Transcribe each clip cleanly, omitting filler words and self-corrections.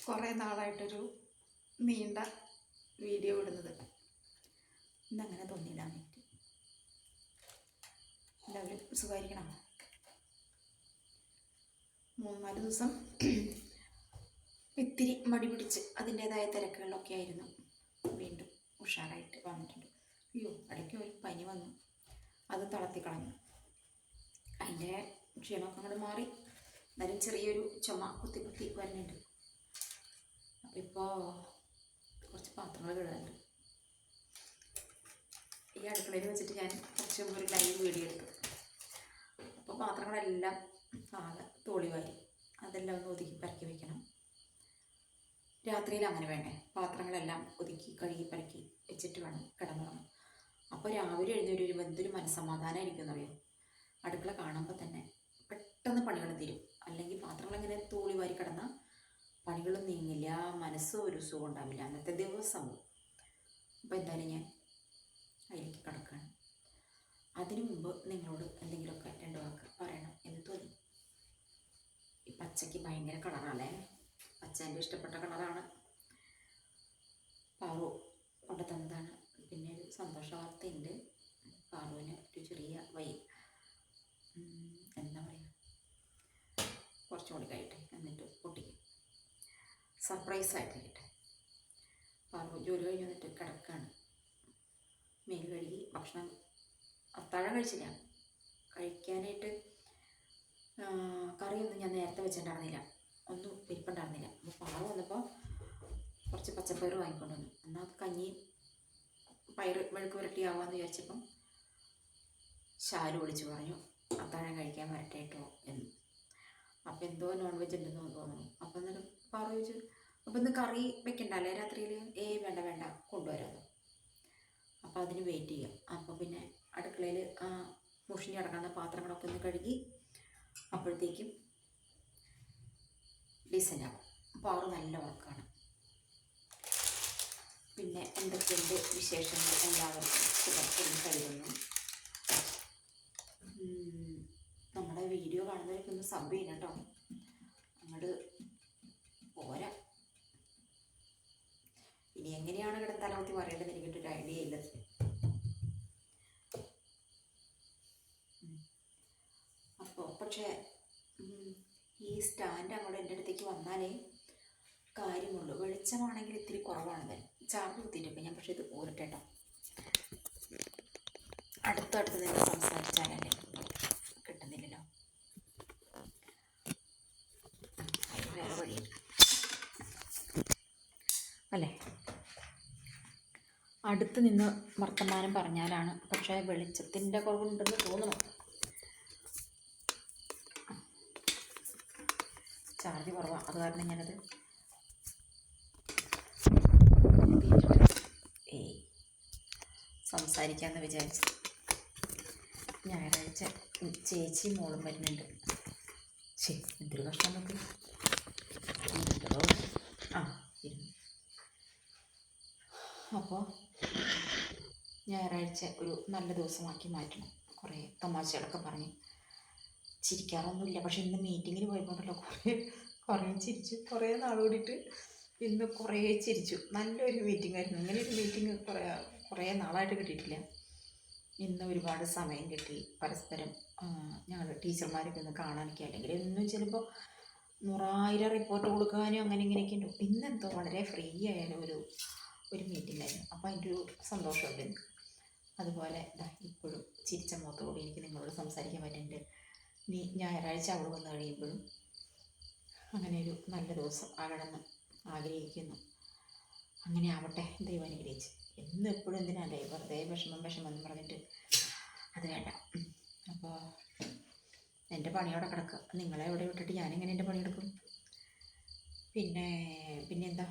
കുറേ നാളായിട്ടൊരു നീണ്ട വീഡിയോ ഇടുന്നത്. ഇന്നങ്ങനെ തോന്നിയിടാൻ പറ്റും. എല്ലാവരും സുഖമായിരിക്കണം. 3-4 ദിവസം ഇത്തിരി മടി പിടിച്ച് അതിൻ്റേതായ തിരക്കുകളിലൊക്കെ ആയിരുന്നു. വീണ്ടും ഉഷാറായിട്ട് വന്നിട്ടുണ്ട്. അയ്യോ, ഇടയ്ക്ക് ഒരു പനി വന്നു, അത് തളർത്തിക്കളഞ്ഞു. അതിൻ്റെ ക്ഷീണമൊക്കെ അങ്ങോട്ട് മാറി. എന്നാലും ചെറിയൊരു ചുമ കുത്തി വരുന്നുണ്ട്. അപ്പോൾ ഇപ്പോൾ കുറച്ച് പാത്രങ്ങൾ കഴുകാനുണ്ട്. ഈ അടുക്കളയിൽ വെച്ചിട്ട് ഞാൻ കുറച്ച് മുമ്പ് ഒരു ലൈവ് വീഡിയോ എടുത്തു. അപ്പോൾ പാത്രങ്ങളെല്ലാം ആകെ തോളി വാരി അതെല്ലാം ഒന്ന് ഒതുക്കി പരക്കി വയ്ക്കണം. രാത്രിയിൽ അങ്ങനെ വേണ്ടേ, പാത്രങ്ങളെല്ലാം ഒതുക്കി കഴുകി പരക്കി വെച്ചിട്ട് വേണം കിടന്നുറങ്ങാൻ. അപ്പോൾ രാവിലെ എഴുന്നേറ്റ് എന്തൊരു മനസ്സമാധാനമായിരിക്കും എന്നറിയാം. അടുക്കള കാണുമ്പോൾ തന്നെ പെട്ടെന്ന് പണികൾ തീരും. അല്ലെങ്കിൽ പാത്രങ്ങളിങ്ങനെ തോളി വാരി കിടന്നാൽ പണികളും നീങ്ങില്ല, മനസ്സും ഒരു സുഖം ഉണ്ടാവില്ല അന്നത്തെ ദിവസവും. അപ്പോൾ എന്തായാലും ഞാൻ അതിലേക്ക് കിടക്കുകയാണ്. അതിനു മുമ്പ് നിങ്ങളോട് എന്തെങ്കിലുമൊക്കെ 2 വാക്ക് പറയണം എന്ന് തോന്നി. ഈ പച്ചയ്ക്ക് ഭയങ്കര കളറാണല്ലേ. പച്ച എൻ്റെ ഇഷ്ടപ്പെട്ട കളറാണ്. പാറു കൊണ്ട് തന്നതാണ്. പിന്നെ ഒരു സന്തോഷ വാർത്തയുണ്ട്. പാറുവിന് ഒരു ചെറിയ എന്താ പറയുക, കുറച്ചുകൂടി കഴിയട്ടെ എന്നിട്ട് പൊട്ടിക്കും. സർപ്രൈസായിട്ട് കിട്ടെ. പാറു ജോലി കഴിഞ്ഞ് വന്നിട്ട് കിടക്കുകയാണ്. മേൽ കഴുകി ഭക്ഷണം അത്താഴം കഴിച്ചില്ല. കഴിക്കാനായിട്ട് കറിയൊന്നും ഞാൻ നേരത്തെ വെച്ചിട്ടുണ്ടായിരുന്നില്ല, ഒന്നും ഇരിപ്പുണ്ടായിരുന്നില്ല. അപ്പോൾ പാറു വന്നപ്പോൾ കുറച്ച് പച്ചപ്പയർ വാങ്ങിക്കൊണ്ട് വന്നു. എന്നാൽ അത് കഞ്ഞിയും പയർ മെഴുക്ക് പുരട്ടിയാവാമെന്ന് വിചാരിച്ചപ്പം ശാലു വിളിച്ചു പറഞ്ഞു അത്താഴം കഴിക്കാൻ വരട്ടെ കേട്ടോ എന്ന്. അപ്പോൾ എന്തോ നോൺ വെജ് ഉണ്ടെന്ന് തോന്നുന്നു. അപ്പോൾ എന്നിട്ട് പാറു ചോദിച്ചു, അപ്പോൾ ഇന്ന് കറി വെക്കണ്ടല്ലേ രാത്രിയിൽ? വേണ്ട കൊണ്ടുവരാമോ. അപ്പോൾ അതിന് വെയിറ്റ് ചെയ്യാം. അപ്പോൾ പിന്നെ അടുക്കളയിൽ മുഷിഞ്ഞ് കിടക്കുന്ന പാത്രങ്ങളൊക്കെ ഒന്ന് കഴുകി അപ്പോഴത്തേക്കും ഡീസൻ്റ് ആവും. പാറു നല്ല ഉറക്കമാണ്. പിന്നെ എന്തൊക്കെയുണ്ട് വിശേഷങ്ങൾ? എല്ലാവർക്കും സുഖം കരുതുന്നു. നമ്മുടെ വീഡിയോ കാണുന്നവർക്ക് ഒന്ന് സബ് ചെയ്യണം കേട്ടോ. അങ്ങോട്ട് പോരാ. ഇനി എങ്ങനെയാണ് ഇവിടെ തലമുത്തി പറയേണ്ടത് എനിക്കിട്ടൊരു ഐഡിയ ഇല്ല. അപ്പോൾ പക്ഷേ ഈ സ്റ്റാൻഡ് അങ്ങോട്ട് എൻ്റെ അടുത്തേക്ക് വന്നാലേ കാര്യമുള്ളൂ. വെളിച്ചമാണെങ്കിൽ ഇത്തിരി കുറവാണ്. ചാർജ് കുത്തിയിട്ടപ്പോൾ ഞാൻ പക്ഷേ ഇത് പോരട്ടെ കേട്ടോ. അടുത്തടുത്ത് തന്നെ സംസാരിച്ചാലല്ലേ കിട്ടുന്നില്ലല്ലോ. വേറെ വഴിയില്ല അല്ലേ. അടുത്ത് നിന്ന് വർത്തമാനം പറഞ്ഞാലാണ്. പക്ഷേ വെളിച്ചത്തിൻ്റെ കുറവുണ്ടെന്ന് തോന്നുന്നു. ചാർജ് കുറവാണ്, അത് കാരണം ഞാനത് സംസാരിക്കാമെന്ന് വിചാരിച്ചു. ഞായറാഴ്ച ചേച്ചി മോളും വരുന്നുണ്ട്. എന്തൊരു കഷ്ടം നോക്കി. ഇരുന്നു. അപ്പോൾ ഞായറാഴ്ച ഒരു നല്ല ദിവസമാക്കി മാറ്റണം. കുറേ തമാശകളൊക്കെ പറഞ്ഞ് ചിരിക്കാറൊന്നുമില്ല. പക്ഷെ ഇന്ന് മീറ്റിങ്ങിന് പോയപ്പോഴല്ലോ കുറേ ചിരിച്ചു. കുറേ നാൾ കൂടിയിട്ട് ഇന്ന് കുറേ ചിരിച്ചു. നല്ലൊരു മീറ്റിംഗ് ആയിരുന്നു. ഇങ്ങനെ ഒരു മീറ്റിംഗ് കുറേ നാളായിട്ട് കിട്ടിയിട്ടില്ല. ഇന്ന് ഒരുപാട് സമയം കിട്ടി. പരസ്പരം ഞങ്ങൾ ടീച്ചർമാരൊക്കെ ഒന്ന് കാണാനൊക്കെ, അല്ലെങ്കിൽ എന്നും ചിലപ്പോൾ 100,000 റിപ്പോർട്ട് കൊടുക്കാനും അങ്ങനെ ഇങ്ങനെയൊക്കെ ഉണ്ട്. ഇന്നെന്തോ വളരെ ഫ്രീ ആയാലും ഒരു മീറ്റിംഗ് ആയിരുന്നു. അപ്പോൾ അതിൻ്റെ ഒരു സന്തോഷമുണ്ട്. അതുപോലെ ഇപ്പോഴും ചിരിച്ച മുഖത്തോടെ എനിക്ക് നിങ്ങളോട് സംസാരിക്കാൻ പറ്റുന്നുണ്ട്. ഇനി ഞായറാഴ്ച അവൾ വന്നു കഴിയുമ്പോഴും അങ്ങനെ ഒരു നല്ല ദിവസം ആകണമെന്ന് ആഗ്രഹിക്കുന്നു. അങ്ങനെ ആവട്ടെ, ദൈവം അനുഗ്രഹിച്ച്. എന്നും എപ്പോഴും എന്തിനല്ലേ വെറുതെ വിഷമം എന്ന് പറഞ്ഞിട്ട് അത് വേണ്ട. അപ്പോൾ എൻ്റെ പണിയോടെ കിടക്കുക. നിങ്ങളെ എവിടെ വിട്ടിട്ട് ഞാനിങ്ങനെ എൻ്റെ പണിയെടുക്കും? പിന്നെ എന്താ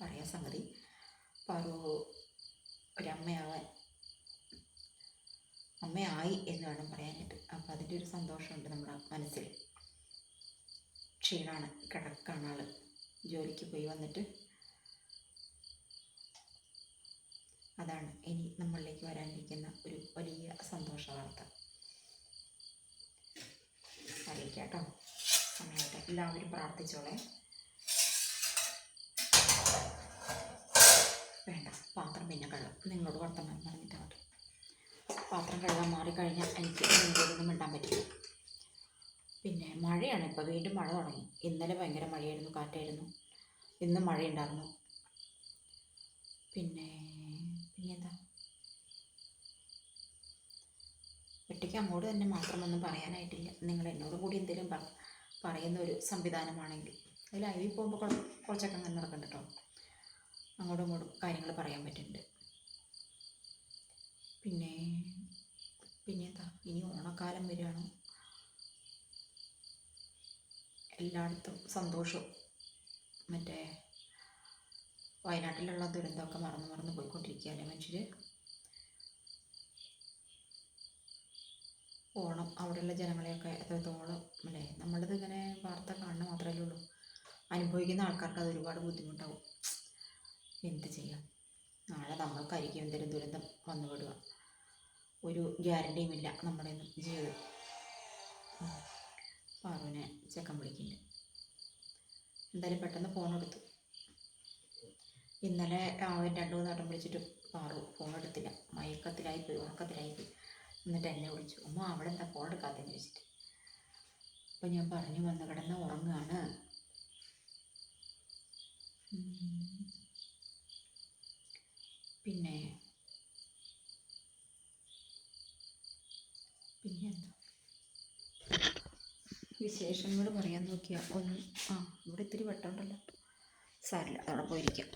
പറയാ സംഗതി, പാറു അമ്മയായി എന്ന് വേണം പറയാനായിട്ട്. അപ്പോൾ അതിൻ്റെ ഒരു സന്തോഷമുണ്ട് നമ്മുടെ മനസ്സിൽ. ക്ഷീണമാണ്, കിടക്കാണ് ആൾ. ജോലിക്ക് പോയി വന്നിട്ട് അതാണ് ഇനി നമ്മളിലേക്ക് വരാനിരിക്കുന്ന ഒരു വലിയ സന്തോഷ വാർത്ത. അറിയിക്കാം കേട്ടോ. സമയമായിട്ട് എല്ലാവരും പ്രാർത്ഥിച്ചോളെ. വേണ്ട, പാത്രം പിന്നെ കഴുകാം. നിങ്ങളോട് വർത്തമാനം പറഞ്ഞിട്ടാണ്. പാത്രം കഴുകാൻ മാറിക്കഴിഞ്ഞാൽ എനിക്ക് നിങ്ങളോടൊന്നും മിണ്ടാൻ പറ്റില്ല. പിന്നെ മഴയാണ്. ഇപ്പോൾ വീണ്ടും മഴ തുടങ്ങി. ഇന്നലെ ഭയങ്കര മഴയായിരുന്നു, കാറ്റായിരുന്നു. ഇന്നും മഴയുണ്ടായിരുന്നു. പിന്നെന്താ, ഒറ്റയ്ക്ക് അങ്ങോട്ട് തന്നെ മാത്രമൊന്നും പറയാനായിട്ടില്ല. നിങ്ങൾ എന്നോട് കൂടി എന്തെങ്കിലും പറയുന്ന ഒരു സംവിധാനമാണെങ്കിൽ അതിൽ ലൈവിൽ പോകുമ്പോൾ കുറച്ചൊക്കെ അങ്ങനെ നടക്കുന്നുണ്ട് കേട്ടോ. അങ്ങോട്ടും ഇങ്ങോട്ടും കാര്യങ്ങൾ പറയാൻ പറ്റുന്നുണ്ട്. പിന്നെന്താ, ഇനി ഓണക്കാലം വരികയാണ്. എല്ലായിടത്തും സന്തോഷവും മറ്റേ വയനാട്ടിലുള്ള ദുരന്തമൊക്കെ മറന്ന് പോയിക്കൊണ്ടിരിക്കുകയല്ലേ മനുഷ്യർ. ഓണം അവിടെയുള്ള ജനങ്ങളെയൊക്കെ എത്രത്തോളം അല്ലേ, നമ്മളിത് ഇങ്ങനെ വാർത്ത കാണുന്ന മാത്രമല്ലേ ഉള്ളൂ. അനുഭവിക്കുന്ന ആൾക്കാർക്ക് അത് ഒരുപാട് ബുദ്ധിമുട്ടാവും. എന്ത് ചെയ്യാം, നാളെ നമ്മൾക്കായിരിക്കും എന്തെങ്കിലും ദുരന്തം വന്നുവിടുക. ഒരു ഗ്യാരണ്ടിയും ഇല്ല നമ്മുടെ ജീവിതം. പാറുവിനെ ചെക്കൻ വിളിക്കുന്നുണ്ട്. എന്തായാലും പെട്ടെന്ന് ഫോൺ എടുത്തു. ഇന്നലെ അവൻ 2-3 വട്ടം വിളിച്ചിട്ട് പാറു ഫോൺ എടുത്തില്ല. മയക്കത്തിലായിപ്പോയി, ഉറക്കത്തിലായിപ്പോയി. എന്നിട്ട് എന്നെ വിളിച്ചു, അമ്മ അവിടെ എന്താ ഫോൺ എടുക്കാത്തതെന്ന് ചോദിച്ചിട്ട്. അപ്പം ഞാൻ പറഞ്ഞു, വന്ന് കിടന്ന് ഉറങ്ങുകയാണ്. പിന്നെന്താ വിശേഷങ്ങൾ പറയാൻ നോക്കിയാൽ ഇവിടെ ഇത്തിരി വെട്ടമുണ്ടല്ലോ, സാരില്ല, അവിടെ പോയിരിക്കാം.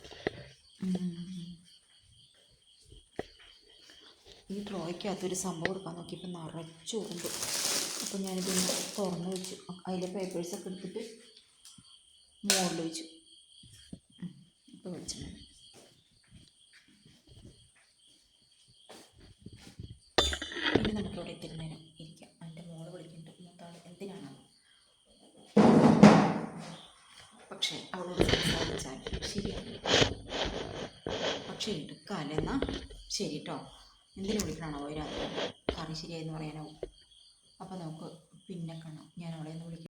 ഈ ഡ്രോയ്ക്കകത്തൊരു സംഭവം എടുക്കാൻ നോക്കിയപ്പോൾ നിറച്ച് ഉറുമ്പ്. അപ്പോൾ ഞാനിതൊന്ന് തുറന്ന് വെച്ചു. അതിലെ പേപ്പേഴ്സൊക്കെ എടുത്തിട്ട് മുകളിൽ വെച്ചു. ഇപ്പോൾ വെച്ചിട്ടുണ്ട്. ഇനി നമുക്കിവിടെ ഇത്തിരി നേരം ഇരിക്കാം. എൻ്റെ മോള് വിളിക്കുന്നുണ്ട്, മൂത്താൾ എന്തിനാണ്. പക്ഷേ അവളോട് സംസാരിച്ചാൽ ശരിയാണ്. പക്ഷേ എടുക്കാല്ലെന്നാ ശരി കേട്ടോ. എന്തിനു വിളിക്കണോ രാത്രി? കറി ശരിയായെന്ന് പറയാനാവും. അപ്പോൾ നമുക്ക് പിന്നെ കാണാം. ഞാൻ അവളെ ഒന്ന് വിളിക്കാം.